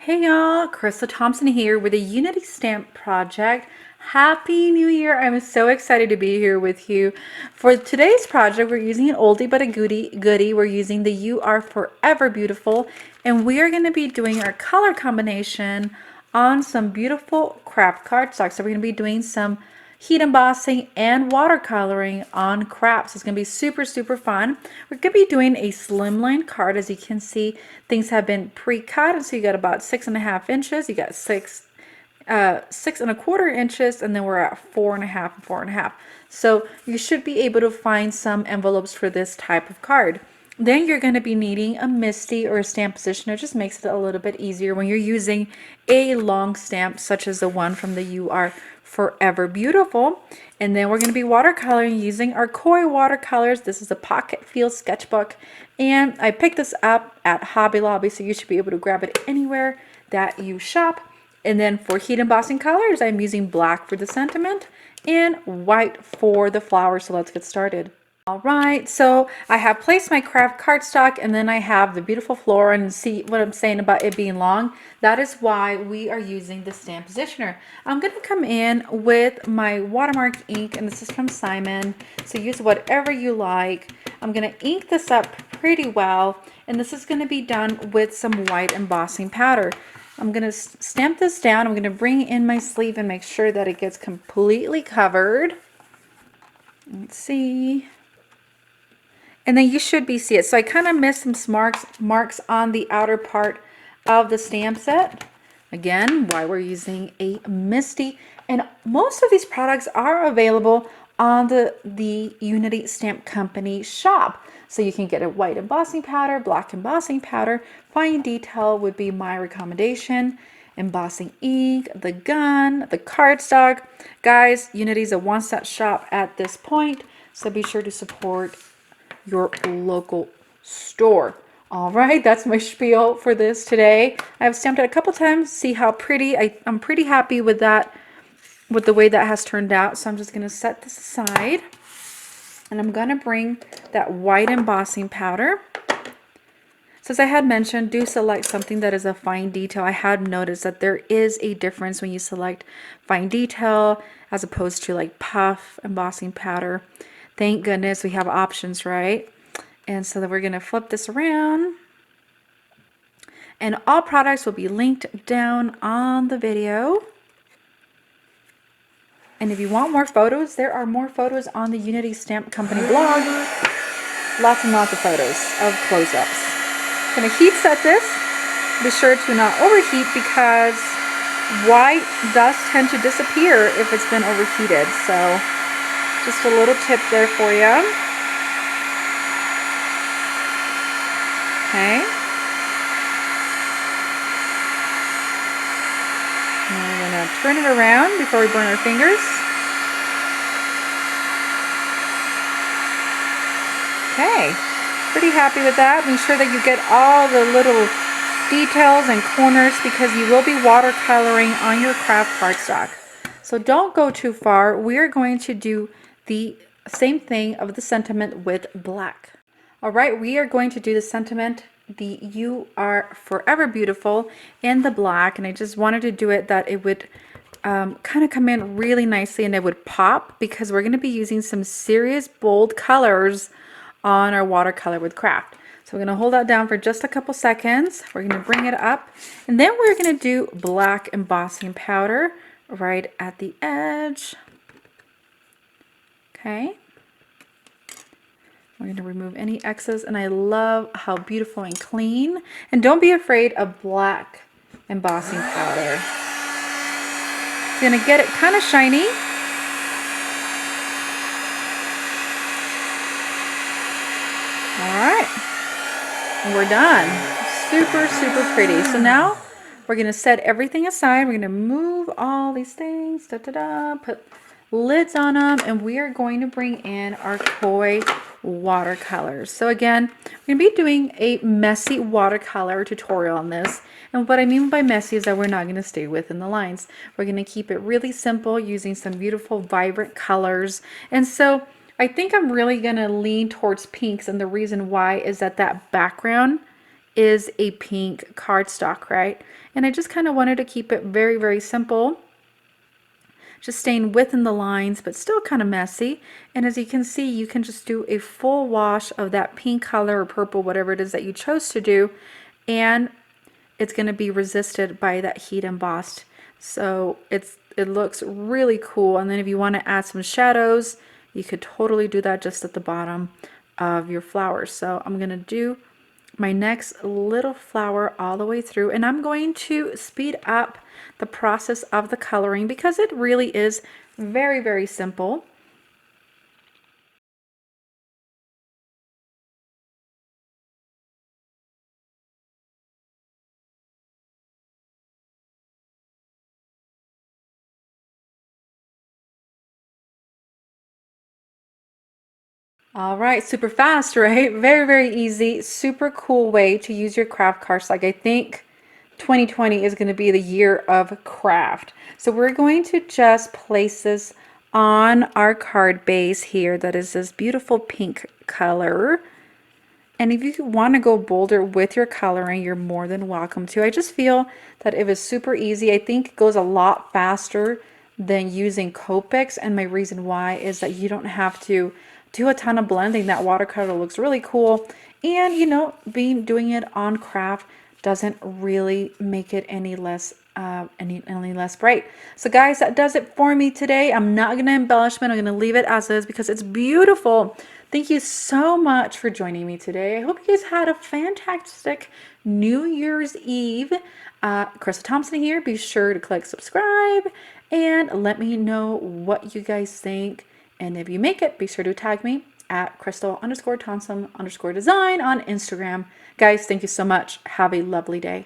Hey y'all, Crystal Thompson here with a Unity Stamp project. Happy New Year! I'm so excited to be here with you. For today's project, we're using an oldie but a goodie. We're using the You Are Forever Beautiful, and we are going to be doing our color combination on some beautiful Kraft cardstock. So we're going to be doing some heat embossing and watercoloring on Kraft. So it's going to be super fun. We're going to be doing a slimline card. As you can see, things have been pre-cut. So you got about 6.5 inches. You got 6.25 inches, and then we're at 4.5 and 4.5. So you should be able to find some envelopes for this type of card. Then you're going to be needing a MISTI or a stamp positioner. It just makes it a little bit easier when you're using a long stamp such as the one from the You Are Forever Beautiful. And then we're going to be watercoloring using our Koi watercolors. This is a pocket field sketchbook, and I picked this up at Hobby Lobby, so you should be able to grab it anywhere that you shop. And then for heat embossing colors, I'm using black for the sentiment and white for the flower. So let's get started. All right, so I have placed my Kraft cardstock, and then I have the beautiful floral, and see what I'm saying about it being long. That is why we are using the stamp positioner. I'm going to come in with my watermark ink, and this is from Simon, so use whatever you like. I'm going to ink this up pretty well, and this is going to be done with some white embossing powder. I'm going to stamp this down. I'm going to bring in my sleeve and make sure that it gets completely covered. Let's see. And then you should be see it. So I kind of missed some marks on the outer part of the stamp set. Again, why we're using a MISTI. And most of these products are available on the Unity Stamp Company shop. So you can get a white embossing powder, black embossing powder. Fine detail would be my recommendation. Embossing ink, the gun, the cardstock. Guys, Unity is a one-stop shop at this point. So be sure to support your local store. All right, that's my spiel for this today. I've stamped it a couple times. See how pretty. I'm pretty happy with that, with the way that has turned out. So I'm just going to set this aside, and I'm going to bring that white embossing powder. So as I had mentioned, do select something that is a fine detail. I had noticed that there is a difference when you select fine detail as opposed to like puff embossing powder. Thank goodness we have options, right? And so that we're going to flip this around. And all products will be linked down on the video. And if you want more photos, there are more photos on the Unity Stamp Company blog. Lots and lots of photos of close-ups. I'm going to heat set this. Be sure to not overheat because white does tend to disappear if it's been overheated. So just a little tip there for you. Okay. And we're going to turn it around before we burn our fingers. Okay. Pretty happy with that. Make sure that you get all the little details and corners because you will be watercoloring on your Kraft cardstock. So don't go too far. We're going to do the same thing of the sentiment with black. All right, we are going to do the sentiment, the You Are Forever Beautiful, in the black, and I just wanted to do it that it would kind of come in really nicely and it would pop because we're going to be using some serious bold colors on our watercolor with Kraft. So we're going to hold that down for just a couple seconds. We're going to bring it up, and then we're going to do black embossing powder right at the edge. Okay. We're going to remove any excess, and I love how beautiful and clean. And don't be afraid of black embossing powder. You're going to get it kind of shiny. All right. And we're done. Super pretty. So now we're going to set everything aside. We're going to move all these things. Put lids on them, and we are going to bring in our Koi watercolors. So again, we're going to be doing a messy watercolor tutorial on this. And what I mean by messy is that we're not going to stay within the lines. We're going to keep it really simple using some beautiful, vibrant colors. And so I think I'm really going to lean towards pinks, and the reason why is that that background is a pink cardstock, right? And I just kind of wanted to keep it very, very simple. Just staying within the lines, but still kind of messy. And as you can see, you can just do a full wash of that pink color or purple, whatever it is that you chose to do. And it's going to be resisted by that heat embossed. So it looks really cool. And then if you want to add some shadows, you could totally do that just at the bottom of your flowers. So I'm going to do my next little flower all the way through, and I'm going to speed up the process of the coloring because it really is very, very simple. All right, super fast, right? Very, very easy, super cool way to use your craft cards. Like, I think 2020 is going to be the year of craft. So we're going to just place this on our card base here. That is this beautiful pink color. And if you want to go bolder with your coloring, you're more than welcome to. I just feel that it was super easy. I think it goes a lot faster than using Copics. And my reason why is that you don't have to do a ton of blending. That watercolor looks really cool. And, you know, doing it on craft doesn't really make it any less any less bright. So guys, that does it for me today. I'm not going to embellish it. I'm going to leave it as is because it's beautiful. Thank you so much for joining me today. I hope you guys had a fantastic New Year's Eve. Krista Thompson here. Be sure to click subscribe and let me know what you guys think. And if you make it, be sure to tag me at Crystal_Thompson_design on Instagram. Guys, thank you so much. Have a lovely day.